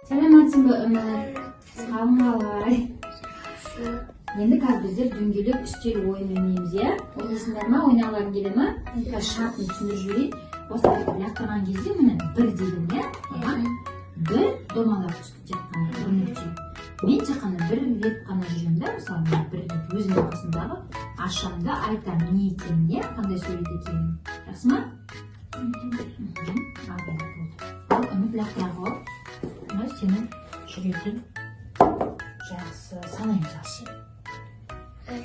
Саламатсызбы, Өмір? Қалың қалай? Енді қазір біздер дөңгелек үстел ойын ойнаймыз, иә? Ойнайсыңдар ма? Ойнағыларың келе ма? Қазір шартын түсіндіріп жіберейін. Осы лақтырған кезде міне бір деймін, иә? Бір домалап түсті тек қана бір нүкте. Мен тек қана бір рет қана жүремін да, мысалы бір рет өзімнің басымдағы ашамын да айтамын не екенін, иә? Қандай сурет екенін. Жақсы ма? Ал Үміт лақтыра ғой. Сенің жүретің жақсы санаймыз жақсы. 1,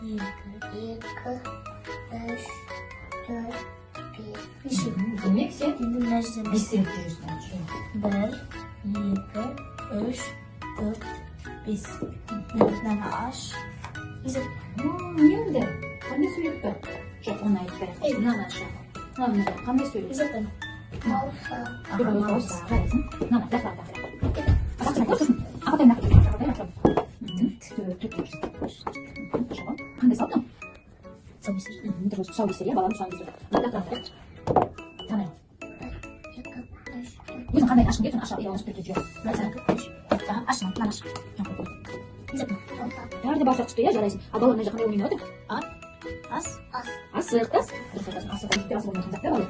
2, 3, 4, 5. Демек сен Енді мына жерден 5 рет жүресің. 1, 2, 3, 4, 5. Мынаны аш. Не онда? Қандай сурет бар? Жоқ, оны айтпай. Мынаны аша. Мынаны қандай сурет? Изотон. Дұрыс. Қарайсың. Мынаны лақтыр. Қандай салдың? Тұсау кесер, баланың тұсауын кесер. Танай. Өзің қандай ашқың келіп, аша, ұялыңыз түртіп жүр. Ашын, мынаны аш. Бәрі де бар жақсы тұя, жарайсың. Ал баланың қандай ойнайын отыр? Асық, тас. Асық ойнайын қандақ да балы.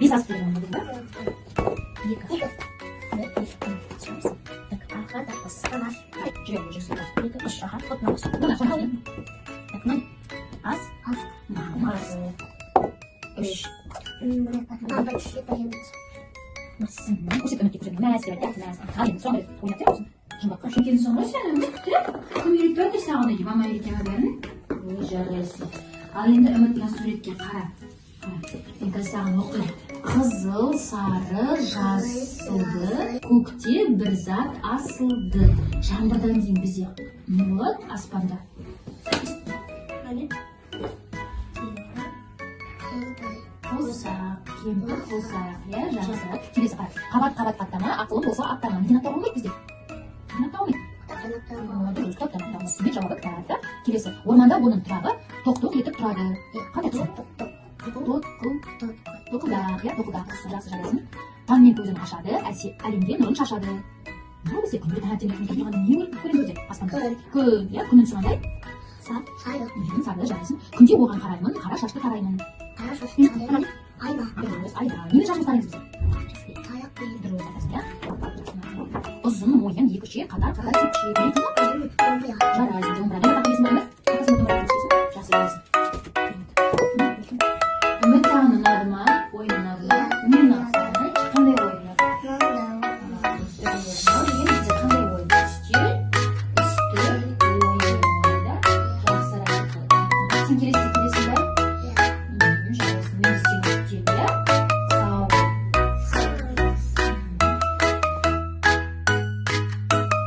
Бес асық деген оны да? 2. Жүрем, жүрсің. 2, 3, аха, қотмағыш. Мына шағын. Ас. 3. Көрсет үмітке көрсет. Мәз керек, мәз. Ал енді соңғы рет ойнап тұрып olsun. Жұмбаққа шөкенің соңғы сен үміт күтіріп. Кім үйретті саған дейді, мама үйреткен бәрін. Ой, жарайсың. Ал енді үміт деген суретке қара. Мен қазір саған оқиын. Қызыл, сары, жасылды, көкте бір зат асылды. Жаңбырдан кейін бізде не болады аспанда? Қосақ, кемпір қосақ, иә, жақсы. Келесі қара. Қабат аттама, ақылым болса аттама. Неден аттауға болмайды бізде? Неден аттауға болмайды? Дұрыс, кітаптан аттауға. Сізбен жауабы кітапта. Келесі. Орманда оның тұрағы тоқ-тоқ етіп тұрады. Қандай тоқ? Тоқылдақ, иә, тоқылдақ. Жақсы жарайсың. Таңмен көзін ашады, әлемге нұрын шашады. Бұл бізде күнде таңертеңнен тұрғанда не көреміз өзі? Аспанда. Күн, иә, күннің сұрандай. Сары жарайсың. Күнде оған қараймын, қара шашты қараймын.